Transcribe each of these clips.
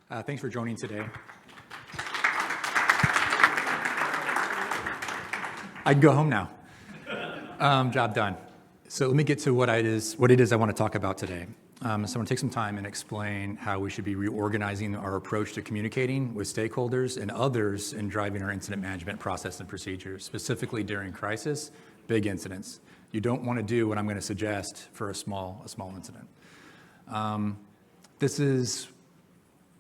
Thanks for joining today. I can go home now. Job done. So let me get to what it is I want to talk about today. So I want to take some time and explain how we should be reorganizing our approach to communicating with stakeholders and others in driving our incident management process and procedures, specifically during crisis, big incidents. You don't want to do what I'm going to suggest for a small incident.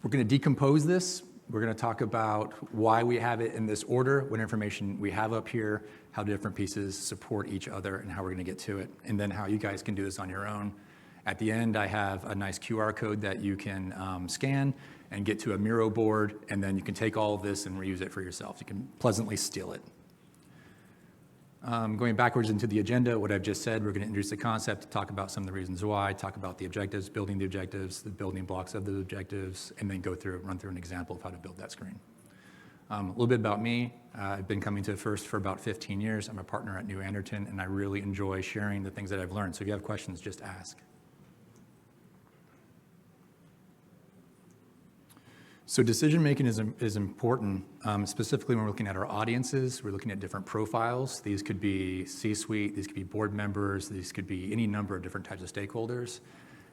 We're going to decompose this. We're going to talk about why we have it in this order, what information we have up here, how different pieces support each other, and how we're going to get to it, and then how you guys can do this on your own. At the end, I have a nice QR code that you can scan and get to a Miro board, and then you can take all of this and reuse it for yourself. You can pleasantly steal it. Going backwards into the agenda, what I've just said, we're going to introduce the concept, talk about some of the reasons why, talk about the objectives, the building blocks of the objectives, and then run through an example of how to build that screen. A little bit about me. I've been coming to FIRST for about 15 years. I'm a partner at New Anderton, and I really enjoy sharing the things that I've learned. So if you have questions, just ask. So decision-making is important, specifically when we're looking at our audiences. We're looking at different profiles. These could be C-suite, these could be board members, these could be any number of different types of stakeholders.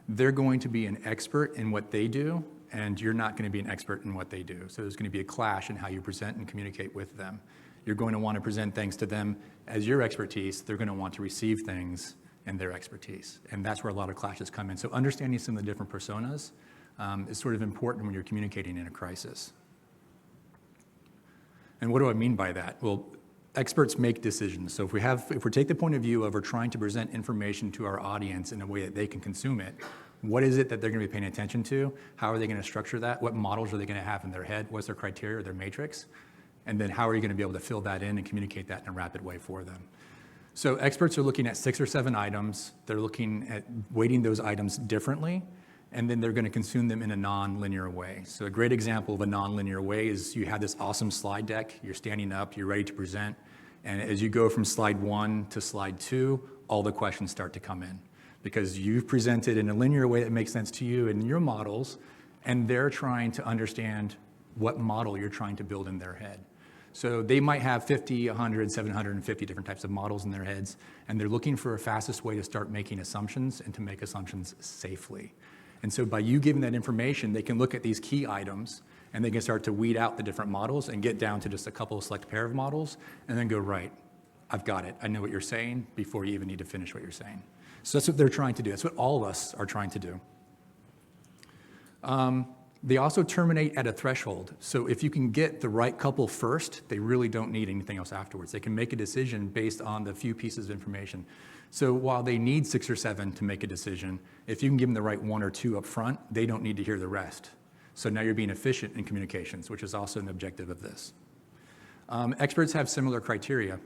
They're going to be an expert in what they do, and you're not going to be an expert in what they do. So there's going to be a clash in how you present and communicate with them. You're going to want to present things to them as your expertise. They're going to want to receive things and their expertise. And that's where a lot of clashes come in. So understanding some of the different personas is sort of important when you're communicating in a crisis. And what do I mean by that? Well, experts make decisions. So if we take the point of view of we're trying to present information to our audience in a way that they can consume it, what is it that they're going to be paying attention to? How are they going to structure that? What models are they going to have in their head? What's their criteria or their matrix? And then how are you going to be able to fill that in and communicate that in a rapid way for them? So experts are looking at 6 or 7 items. They're looking at weighting those items differently, and then they're going to consume them in a non-linear way. So a great example of a non-linear way is you have this awesome slide deck, you're standing up, you're ready to present, and as you go from slide 1 to slide 2, all the questions start to come in because you've presented in a linear way that makes sense to you in your models, and they're trying to understand what model you're trying to build in their head. So they might have 50, 100, 750 different types of models in their heads, and they're looking for a fastest way to start making assumptions and to make assumptions safely. And so by you giving that information, they can look at these key items and they can start to weed out the different models and get down to just a couple of select pair of models and then go, right, I've got it. I know what you're saying before you even need to finish what you're saying. So that's what they're trying to do. That's what all of us are trying to do. They also terminate at a threshold. So if you can get the right couple first, they really don't need anything else afterwards. They can make a decision based on the few pieces of information. So while they need 6 or 7 to make a decision, if you can give them the right 1 or 2 up front, they don't need to hear the rest. So now you're being efficient in communications, which is also an objective of this. Experts have similar criteria.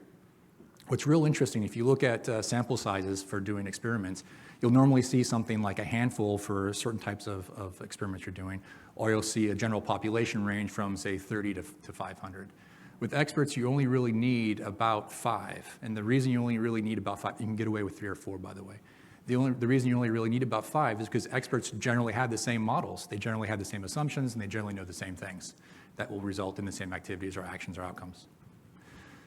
What's real interesting, if you look at sample sizes for doing experiments, you'll normally see something like a handful for certain types of experiments you're doing, or you'll see a general population range from, say, 30 to 500. With experts, you only really need about 5. And the reason you only really need about 5, you can get away with 3 or 4, by the way. The reason you only really need about 5 is because experts generally have the same models. They generally have the same assumptions, and they generally know the same things that will result in the same activities or actions or outcomes.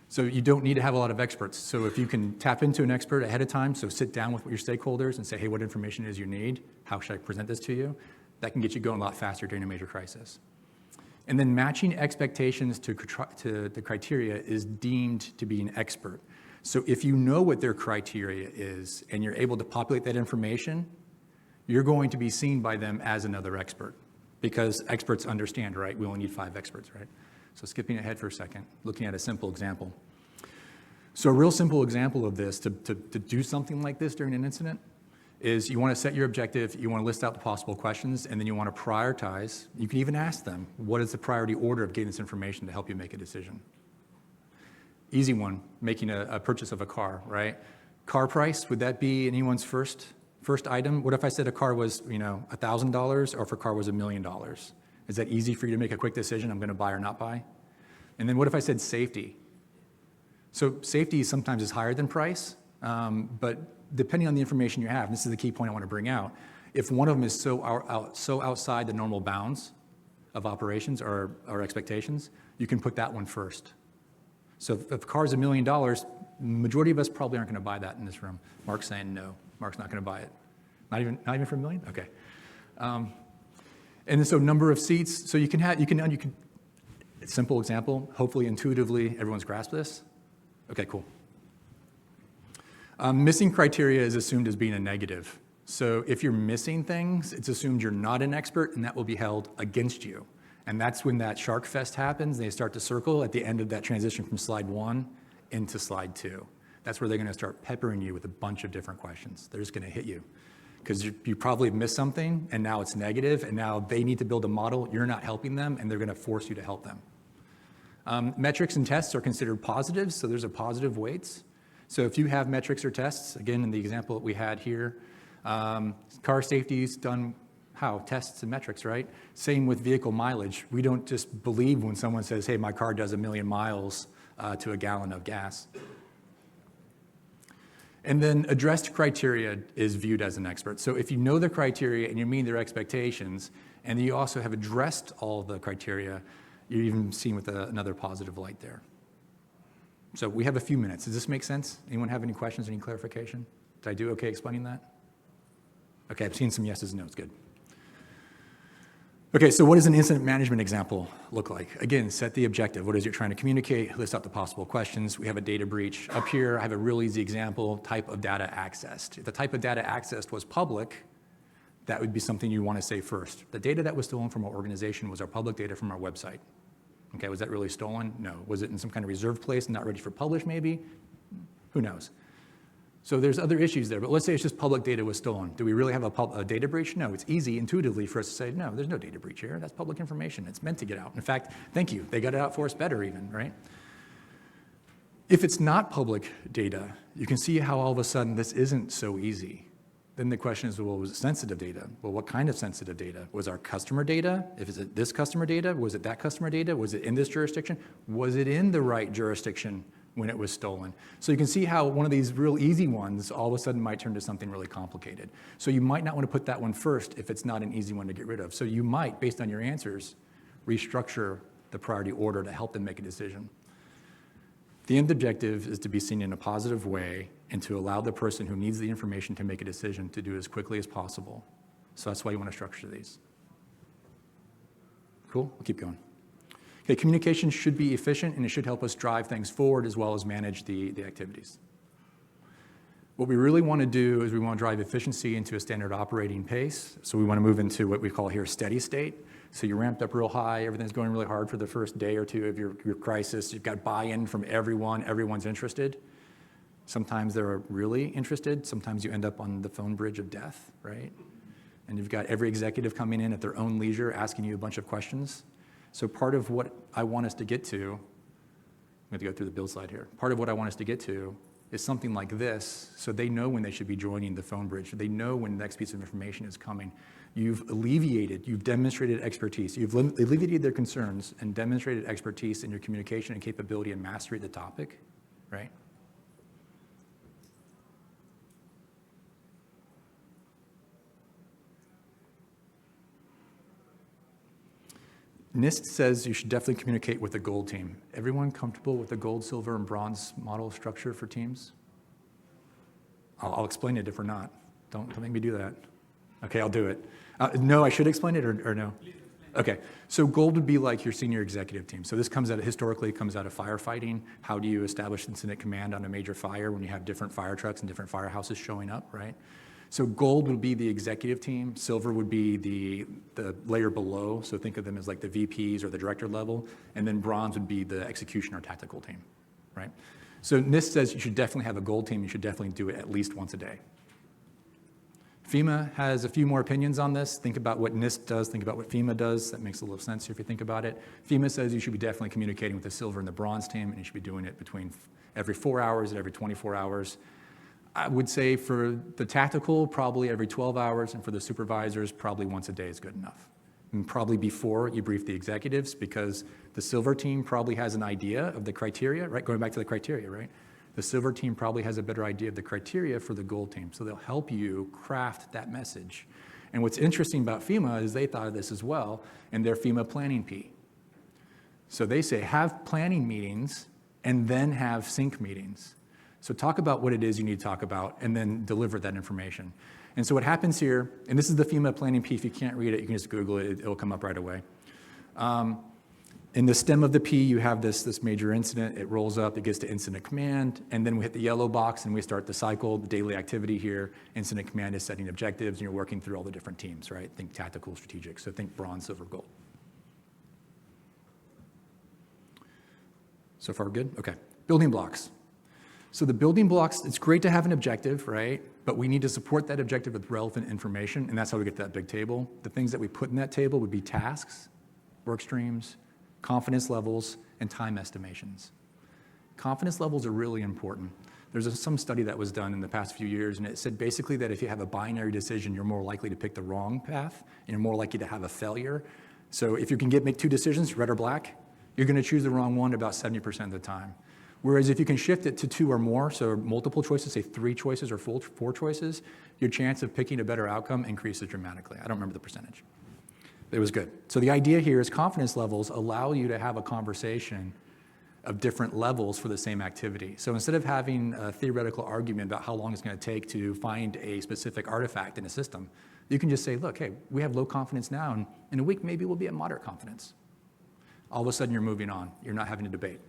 So you don't need to have a lot of experts. So if you can tap into an expert ahead of time, so sit down with your stakeholders and say, hey, what information is you need? How should I present this to you? That can get you going a lot faster during a major crisis. And then matching expectations to the criteria is deemed to be an expert. So if you know what their criteria is and you're able to populate that information, you're going to be seen by them as another expert because experts understand, right? We only need 5 experts, right? So skipping ahead for a second, looking at a simple example. So a real simple example of this, to do something like this during an incident, is you want to set your objective, you want to list out the possible questions, and then you want to prioritize. You can even ask them, what is the priority order of getting this information to help you make a decision? Easy one, making a purchase of a car, right? Car price, would that be anyone's first item? What if I said a car was, $1,000, or if a car was $1 million? Is that easy for you to make a quick decision, I'm going to buy or not buy? And then what if I said safety? So safety sometimes is higher than price, but depending on the information you have, and this is the key point I want to bring out, if one of them is so outside the normal bounds, of operations or expectations, you can put that one first. So if a car's $1 million, majority of us probably aren't going to buy that in this room. Mark's saying no. Mark's not going to buy it. Not even for $1 million? Okay. And then so number of seats. So you can simple example, hopefully intuitively everyone's grasped this. Okay, cool. Missing criteria is assumed as being a negative. So if you're missing things, it's assumed you're not an expert and that will be held against you. And that's when that shark fest happens. They start to circle at the end of that transition from slide 1 into slide 2. That's where they're going to start peppering you with a bunch of different questions. They're just going to hit you because you probably missed something and now it's negative and now they need to build a model. You're not helping them and they're going to force you to help them. Metrics and tests are considered positives, so there's a positive weights. So if you have metrics or tests, again, in the example that we had here, car safety is done how? Tests and metrics, right? Same with vehicle mileage. We don't just believe when someone says, hey, my car does 1 million miles to a gallon of gas. And then addressed criteria is viewed as an expert. So if you know the criteria and you meet their expectations, and you also have addressed all the criteria, you're even seen with another positive light there. So we have a few minutes. Does this make sense? Anyone have any questions, any clarification? Did I do okay explaining that? Okay, I've seen some yeses and nos, good. Okay, so what does an incident management example look like? Again, set the objective. What is it you're trying to communicate? List out the possible questions. We have a data breach. Up here, I have a real easy example, type of data accessed. If the type of data accessed was public, that would be something you want to say first. The data that was stolen from our organization was our public data from our website. Okay, was that really stolen? No. Was it in some kind of reserved place, not ready for publish maybe? Who knows? So there's other issues there, but let's say it's just public data was stolen. Do we really have a data breach? No, it's easy intuitively for us to say, no, there's no data breach here. That's public information. It's meant to get out. In fact, thank you. They got it out for us better even, right? If it's not public data, you can see how all of a sudden this isn't so easy. Then the question is, well, was it sensitive data? Well, what kind of sensitive data? Was our customer data? If it's this customer data, was it that customer data? Was it in this jurisdiction? Was it in the right jurisdiction when it was stolen? So you can see how one of these real easy ones all of a sudden might turn to something really complicated. So you might not want to put that one first if it's not an easy one to get rid of. So you might, based on your answers, restructure the priority order to help them make a decision. The end objective is to be seen in a positive way and to allow the person who needs the information to make a decision to do it as quickly as possible. So that's why you want to structure these. Cool? We'll keep going. Okay, communication should be efficient and it should help us drive things forward as well as manage the activities. What we really want to do is we want to drive efficiency into a standard operating pace. So we want to move into what we call here steady state. So you ramped up real high, everything's going really hard for the first day or two of your crisis. You've got buy-in from everyone, everyone's interested. Sometimes they're really interested. Sometimes you end up on the phone bridge of death, right? And you've got every executive coming in at their own leisure asking you a bunch of questions. So part of what I want us to get to, I'm going to go through the build slide here. Part of what I want us to get to is something like this, so they know when they should be joining the phone bridge. They know when the next piece of information is coming. You've demonstrated expertise. You've alleviated their concerns and demonstrated expertise in your communication and capability and mastery of the topic, right? NIST says you should definitely communicate with the gold team. Everyone comfortable with the gold, silver, and bronze model structure for teams? I'll explain it if we're not. Don't make me do that. Okay, I'll do it. No, I should explain it or no? Okay, so gold would be like your senior executive team. So this historically comes out of firefighting. How do you establish incident command on a major fire when you have different fire trucks and different firehouses showing up, right? So gold would be the executive team, silver would be the layer below, so think of them as like the VPs or the director level, and then bronze would be the execution or tactical team, right? So NIST says you should definitely have a gold team, you should definitely do it at least once a day. FEMA has a few more opinions on this. Think about what NIST does, think about what FEMA does. That makes a little sense here if you think about it. FEMA says you should be definitely communicating with the silver and the bronze team, and you should be doing it between every 4 hours and every 24 hours. I would say for the tactical, probably every 12 hours, and for the supervisors, probably once a day is good enough. And probably before you brief the executives, because the silver team probably has an idea of the criteria, right? Going back to the criteria, right? The silver team probably has a better idea of the criteria for the gold team, so they'll help you craft that message. And what's interesting about FEMA is they thought of this as well in their FEMA planning P. So they say have planning meetings and then have sync meetings. So talk about what it is you need to talk about and then deliver that information. And so what happens here, and this is the FEMA planning P, if you can't read it, you can just Google it, it'll come up right away. In the stem of the P, you have this major incident. It rolls up, it gets to incident command, and then we hit the yellow box and we start the cycle, the daily activity here. Incident command is setting objectives, and you're working through all the different teams, right? Think tactical, strategic, so think bronze, silver, gold. So far, good? Okay. Building blocks. So the building blocks, it's great to have an objective, right? But we need to support that objective with relevant information, and that's how we get to that big table. The things that we put in that table would be tasks, work streams, confidence levels, and time estimations. Confidence levels are really important. There's some study that was done in the past few years, and it said basically that if you have a binary decision, you're more likely to pick the wrong path, and you're more likely to have a failure. So if you can make two decisions, red or black, you're going to choose the wrong one about 70% of the time. Whereas if you can shift it to two or more, so multiple choices, say 3 choices or 4 choices, your chance of picking a better outcome increases dramatically. I don't remember the percentage. It was good. So the idea here is confidence levels allow you to have a conversation of different levels for the same activity. So instead of having a theoretical argument about how long it's going to take to find a specific artifact in a system, you can just say, look, hey, we have low confidence now, and in a week maybe we'll be at moderate confidence. All of a sudden you're moving on. You're not having a debate.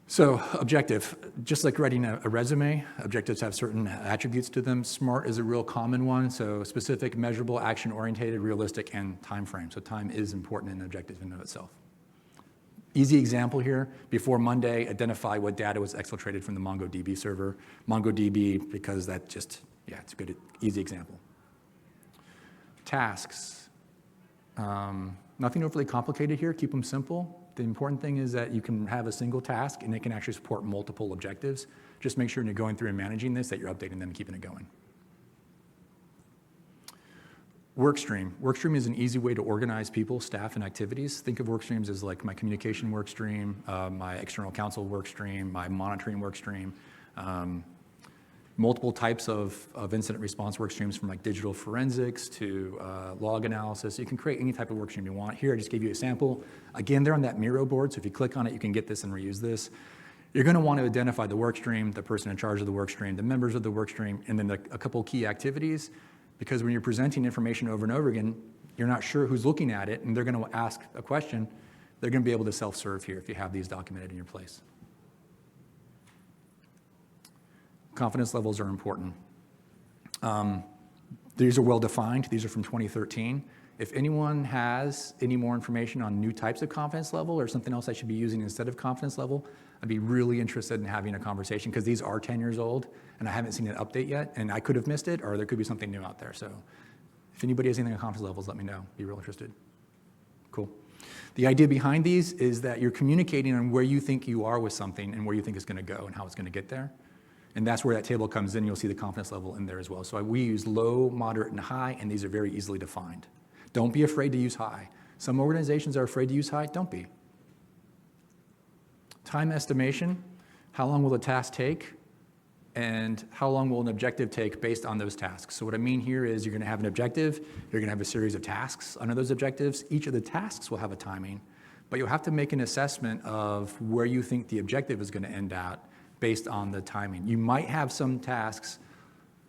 So objective, just like writing a resume, objectives have certain attributes to them. SMART is a real common one, so specific, measurable, action-oriented, realistic, and time frame. So time is important in an objective in and of itself. Easy example here, before Monday, identify what data was exfiltrated from the MongoDB server. MongoDB, because that just, yeah, it's a good, easy example. Tasks, nothing overly complicated here, keep them simple. The important thing is that you can have a single task and it can actually support multiple objectives. Just make sure when you're going through and managing this that you're updating them and keeping it going. Workstream. Workstream is an easy way to organize people, staff, and activities. Think of workstreams as like my communication workstream, my external counsel workstream, my monitoring workstream, multiple types of incident response work streams from like digital forensics to log analysis. You can create any type of work stream you want. Here, I just gave you a sample. Again, they're on that Miro board, so if you click on it, you can get this and reuse this. You're going to want to identify the work stream, the person in charge of the work stream, the members of the work stream, and then a couple key activities, because when you're presenting information over and over again, you're not sure who's looking at it, and they're going to ask a question. They're going to be able to self-serve here if you have these documented in your place. Confidence levels are important. These are well-defined. These are from 2013. If anyone has any more information on new types of confidence level or something else I should be using instead of confidence level, I'd be really interested in having a conversation because these are 10 years old and I haven't seen an update yet, and I could have missed it or there could be something new out there. So if anybody has anything on confidence levels, let me know. Be real interested. Cool. The idea behind these is that you're communicating on where you think you are with something and where you think it's going to go and how it's going to get there. And that's where that table comes in. You'll see the confidence level in there as well. So we use low, moderate, and high, and these are very easily defined. Don't be afraid to use high. Some organizations are afraid to use high. Don't be. Time estimation, how long will a task take, and how long will an objective take based on those tasks. So what I mean here is you're going to have an objective. You're going to have a series of tasks under those objectives. Each of the tasks will have a timing, but you'll have to make an assessment of where you think the objective is going to end at based on the timing. You might have some tasks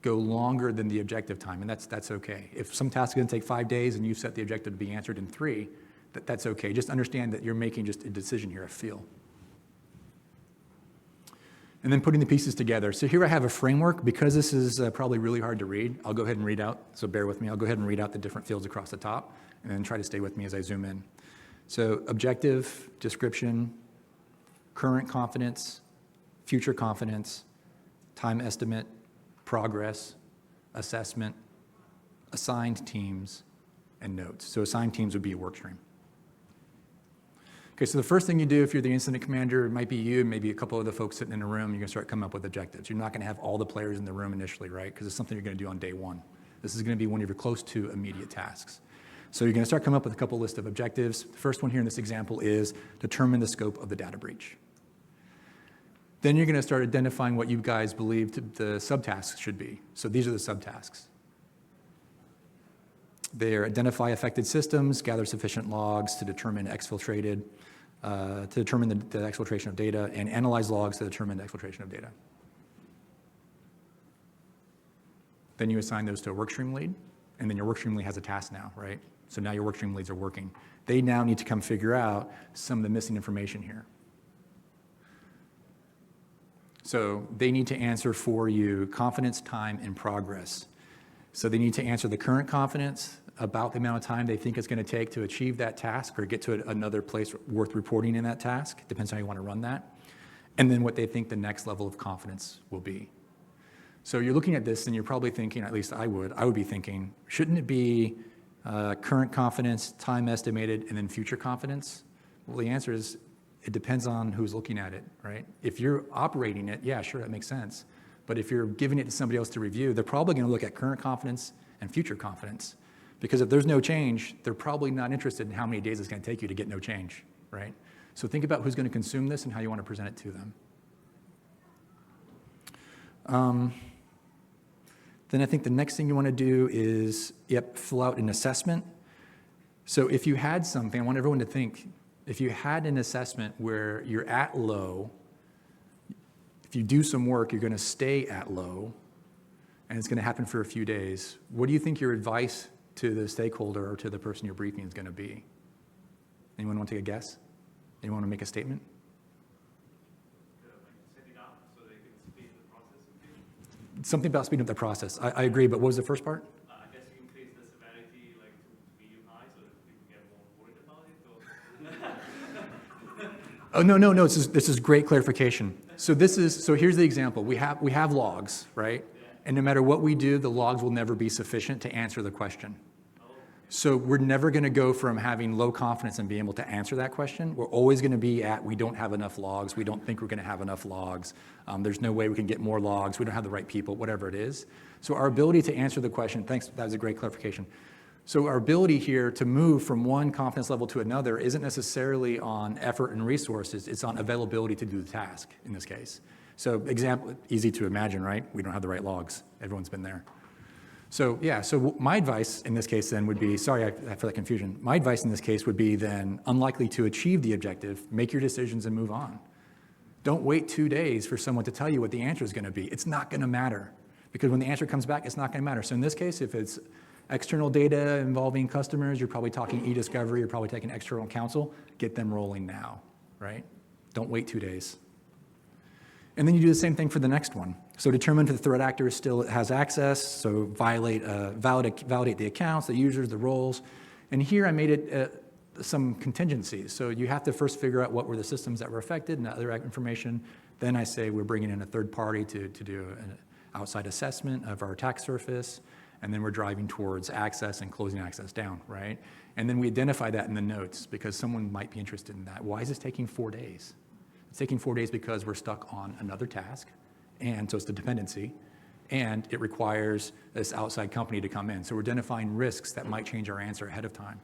go longer than the objective time, and that's okay. If some task is going to take 5 days and you set the objective to be answered in 3, that's okay. Just understand that you're making just a decision here, a feel. And then putting the pieces together. So here I have a framework. Because this is probably really hard to read, I'll go ahead and read out, so bear with me. I'll go ahead and read out the different fields across the top, and then try to stay with me as I zoom in. So objective, description, current confidence, future confidence, time estimate, progress, assessment, assigned teams, and notes. So assigned teams would be a work stream. Okay, so the first thing you do if you're the incident commander, it might be you, maybe a couple of the folks sitting in a room, you're gonna start coming up with objectives. You're not gonna have all the players in the room initially, right? Because it's something you're gonna do on day one. This is gonna be one of your close to immediate tasks. So you're gonna start coming up with a couple list of objectives. The first one here in this example is determine the scope of the data breach. Then you're going to start identifying what you guys believe the subtasks should be. So these are the subtasks. They identify affected systems, gather sufficient logs to determine exfiltrated, to determine the exfiltration of data, and analyze logs to determine the exfiltration of data. Then you assign those to a workstream lead, and then your workstream lead has a task now, right? So now your workstream leads are working. They now need to come figure out some of the missing information here. So they need to answer for you confidence, time, and progress. So they need to answer the current confidence about the amount of time they think it's going to take to achieve that task or get to another place worth reporting in that task. Depends on how you want to run that. And then what they think the next level of confidence will be. So you're looking at this and you're probably thinking, at least I would be thinking, shouldn't it be current confidence, time estimated, and then future confidence? Well, the answer is it depends on who's looking at it, right? If you're operating it, yeah, sure, that makes sense. But if you're giving it to somebody else to review, they're probably going to look at current confidence and future confidence. Because if there's no change, they're probably not interested in how many days it's going to take you to get no change, right? So think about who's going to consume this and how you want to present it to them. Then I think the next thing you want to do is, fill out an assessment. So if you had something, I want everyone to think, if you had an assessment where you're at low, if you do some work, you're going to stay at low, and it's going to happen for a few days, what do you think your advice to the stakeholder or to the person you're briefing is going to be? Anyone want to take a guess? Anyone want to make a statement? Something about speeding up the process. I agree, but what was the first part? I guess you increase the severity like to medium high so that people get more worried about it. Oh, no. This is great clarification. So here's the example. We have logs, right? Yeah. And no matter what we do, the logs will never be sufficient to answer the question. So we're never going to go from having low confidence and being able to answer that question. We're always going to be at, we don't have enough logs. We don't think we're going to have enough logs. There's no way we can get more logs. We don't have the right people, whatever it is. So our ability to answer the question, thanks, that was a great clarification. So our ability here to move from one confidence level to another isn't necessarily on effort and resources. It's on availability to do the task in this case. So example, easy to imagine, right? We don't have the right logs. Everyone's been there. So my advice in this case then would be, sorry for that confusion. My advice in this case would be then, unlikely to achieve the objective, make your decisions and move on. Don't wait 2 days for someone to tell you what the answer is going to be. It's not going to matter, because when the answer comes back, it's not going to matter. So in this case, if it's external data involving customers, you're probably talking e-discovery, you're probably taking external counsel, get them rolling now, right? Don't wait 2 days. And then you do the same thing for the next one. So determine if the threat actor still has access, so validate the accounts, the users, the roles. And here I made it some contingencies. So you have to first figure out what were the systems that were affected and other information. Then I say we're bringing in a third party to do an outside assessment of our attack surface. And then we're driving towards access and closing access down, right? And then we identify that in the notes because someone might be interested in that. Why is this taking 4 days? It's taking 4 days because we're stuck on another task, and so it's the dependency, and it requires this outside company to come in. So we're identifying risks that might change our answer ahead of time.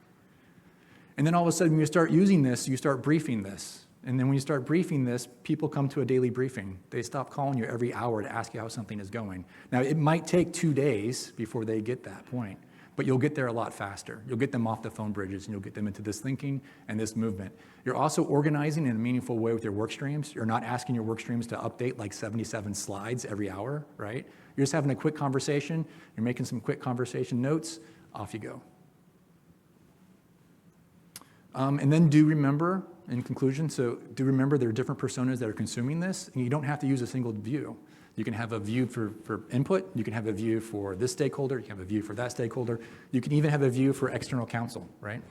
And then all of a sudden, when you start using this, you start briefing this. And then when you start briefing this, people come to a daily briefing. They stop calling you every hour to ask you how something is going. Now, it might take 2 days before they get that point, but you'll get there a lot faster. You'll get them off the phone bridges, and you'll get them into this thinking and this movement. You're also organizing in a meaningful way with your work streams. You're not asking your work streams to update like 77 slides every hour, right? You're just having a quick conversation. You're making some quick conversation notes. Off you go. And then do remember, in conclusion, so do remember there are different personas that are consuming this, and you don't have to use a single view. You can have a view for input. You can have a view for this stakeholder. You can have a view for that stakeholder. You can even have a view for external counsel, right?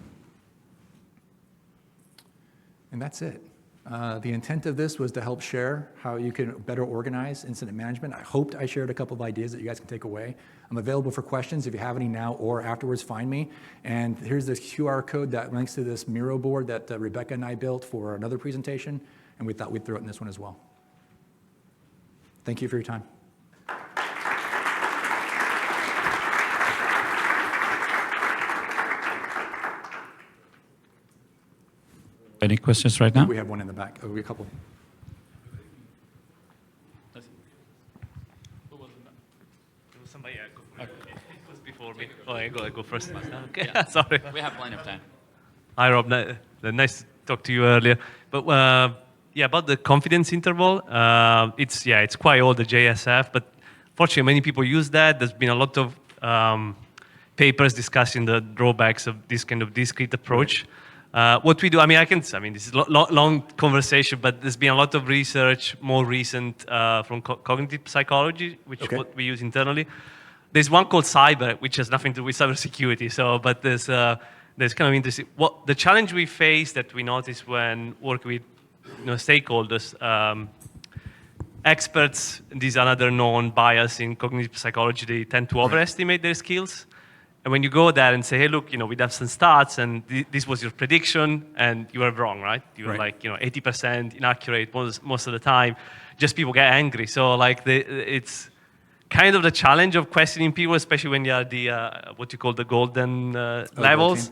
And that's it. The intent of this was to help share how you can better organize incident management. I hoped I shared a couple of ideas that you guys can take away. I'm available for questions. If you have any now or afterwards, find me. And here's this QR code that links to this Miro board that Rebecca and I built for another presentation, and we thought we'd throw it in this one as well. Thank you for your time. Any questions right now? We have one in the back. Oh, we have a couple. somebody go first. It was before me. Oh, I go first. Okay, Yeah. sorry. We have plenty of time. Hi, Rob. Nice to talk to you earlier. But yeah, about the confidence interval, it's quite old, the JSF, but fortunately many people use that. There's been a lot of papers discussing the drawbacks of this kind of discrete approach. What we do, this is a long conversation, but there's been a lot of research, more recent, from cognitive psychology, which is what we use internally. There's one called cyber, which has nothing to do with cybersecurity. But there's kind of interesting. What the challenge we face that we notice when working with stakeholders, experts. These are another known bias in cognitive psychology. They tend to overestimate their skills. And when you go there and say, hey, look, we have some stats, and this was your prediction, and you were wrong, right? You were 80% inaccurate most of the time. Just people get angry. So it's kind of the challenge of questioning people, especially when you are the what you call the golden levels.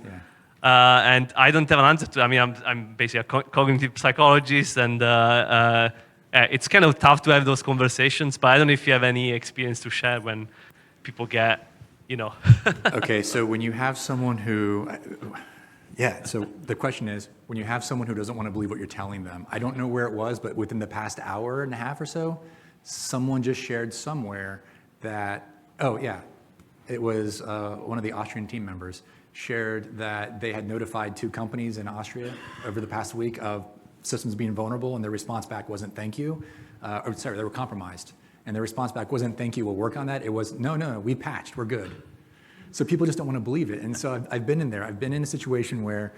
And I don't have an answer to. I'm basically a cognitive psychologist, and it's kind of tough to have those conversations. But I don't know if you have any experience to share when people get. Okay, so when you have someone who, so the question is, when you have someone who doesn't want to believe what you're telling them, I don't know where it was, but within the past hour and a half or so, someone just shared somewhere that, it was one of the Austrian team members shared that they had notified 2 companies in Austria over the past week of systems being vulnerable, and their response back wasn't thank you, they were compromised. And the response back wasn't, thank you, we'll work on that. It was, no, we patched, we're good. So people just don't want to believe it. And so I've been in there. I've been in a situation where,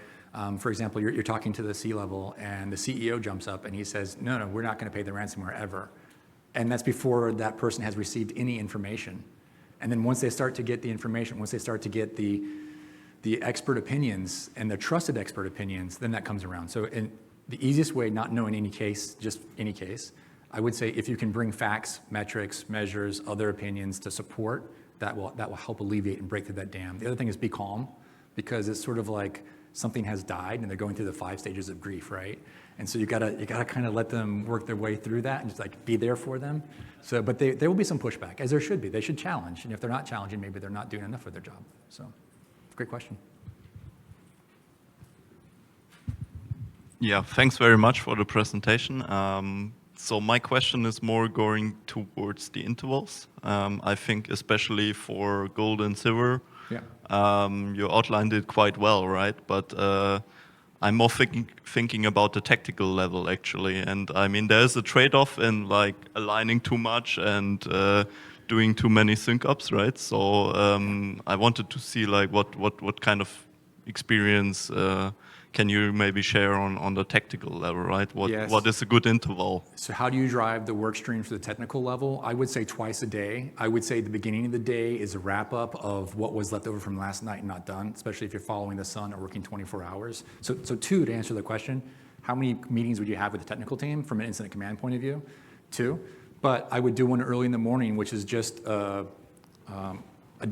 for example, you're talking to the C-level and the CEO jumps up and he says, no, we're not going to pay the ransomware ever. And that's before that person has received any information. And then once they start to get the information, once they start to get the expert opinions and the trusted expert opinions, then that comes around. So in the easiest way, not knowing any case, just any case, I would say if you can bring facts, metrics, measures, other opinions to support, that will help alleviate and break through that dam. The other thing is be calm, because it's sort of like something has died and they're going through the 5 stages of grief, right? And so you gotta kind of let them work their way through that and just be there for them. So, but there will be some pushback, as there should be. They should challenge, and if they're not challenging, maybe they're not doing enough of their job. So, great question. Yeah, thanks very much for the presentation. So my question is more going towards the intervals. I think especially for gold and silver, you outlined it quite well, right? But I'm more thinking about the tactical level actually. And there's a trade-off in aligning too much and doing too many sync-ups, right? So I wanted to see what kind of experience can you maybe share on the tactical level, right? What is a good interval? So how do you drive the work streams to the technical level? I would say twice a day. I would say the beginning of the day is a wrap up of what was left over from last night and not done, especially if you're following the sun or working 24 hours. So 2, to answer the question, how many meetings would you have with the technical team from an incident command point of view? 2, but I would do one early in the morning, which is just a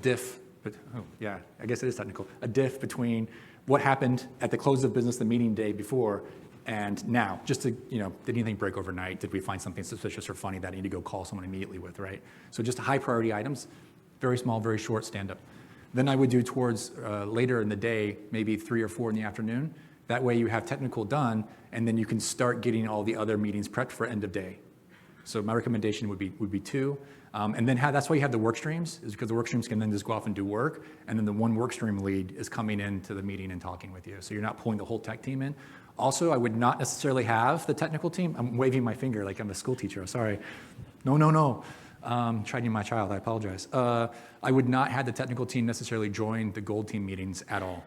diff, but I guess it is technical, a diff between what happened at the close of business the meeting day before and now, just to, did anything break overnight? Did we find something suspicious or funny that I need to go call someone immediately with, right? So just high priority items, very small, very short stand up. Then I would do towards later in the day, maybe 3 or 4 in the afternoon. That way you have technical done, and then you can start getting all the other meetings prepped for end of day. So my recommendation would be 2. And then that's why you have the work streams, is because the work streams can then just go off and do work, and then the one work stream lead is coming into the meeting and talking with you. So you're not pulling the whole tech team in. Also, I would not necessarily have the technical team. I'm waving my finger like I'm a school teacher. Sorry. No. Chiding my child, I apologize. I would not have the technical team necessarily join the gold team meetings at all.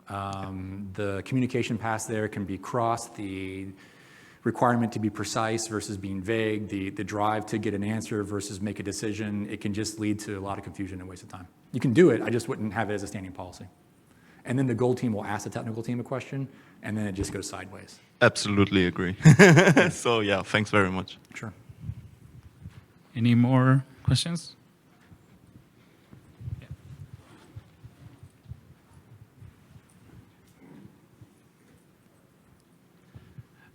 The communication paths there can be crossed. The requirement to be precise versus being vague, the drive to get an answer versus make a decision, it can just lead to a lot of confusion and waste of time. You can do it, I just wouldn't have it as a standing policy. And then the gold team will ask the technical team a question, and then it just goes sideways. Absolutely agree. So thanks very much. Sure. Any more questions?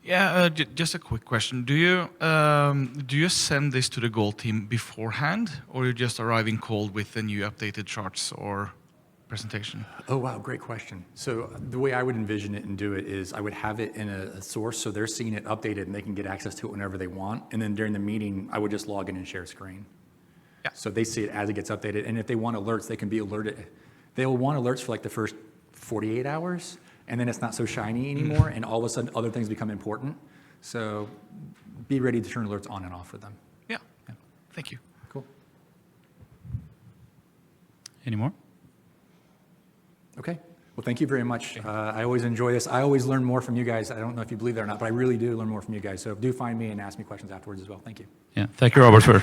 Yeah, just a quick question. Do you send this to the goal team beforehand, or you just arriving cold with the new updated charts or presentation? Oh, wow, great question. So the way I would envision it and do it is I would have it in a source so they're seeing it updated and they can get access to it whenever they want. And then during the meeting, I would just log in and share screen. Yeah. So they see it as it gets updated. And if they want alerts, they can be alerted. They'll want alerts for like the first 48 hours, and then it's not so shiny anymore, and all of a sudden other things become important. So be ready to turn alerts on and off for them. Yeah. Thank you. Cool. Any more? Okay. Well, thank you very much. I always enjoy this. I always learn more from you guys. I don't know if you believe that or not, but I really do learn more from you guys. So do find me and ask me questions afterwards as well. Thank you. Yeah. Thank you, Robert, for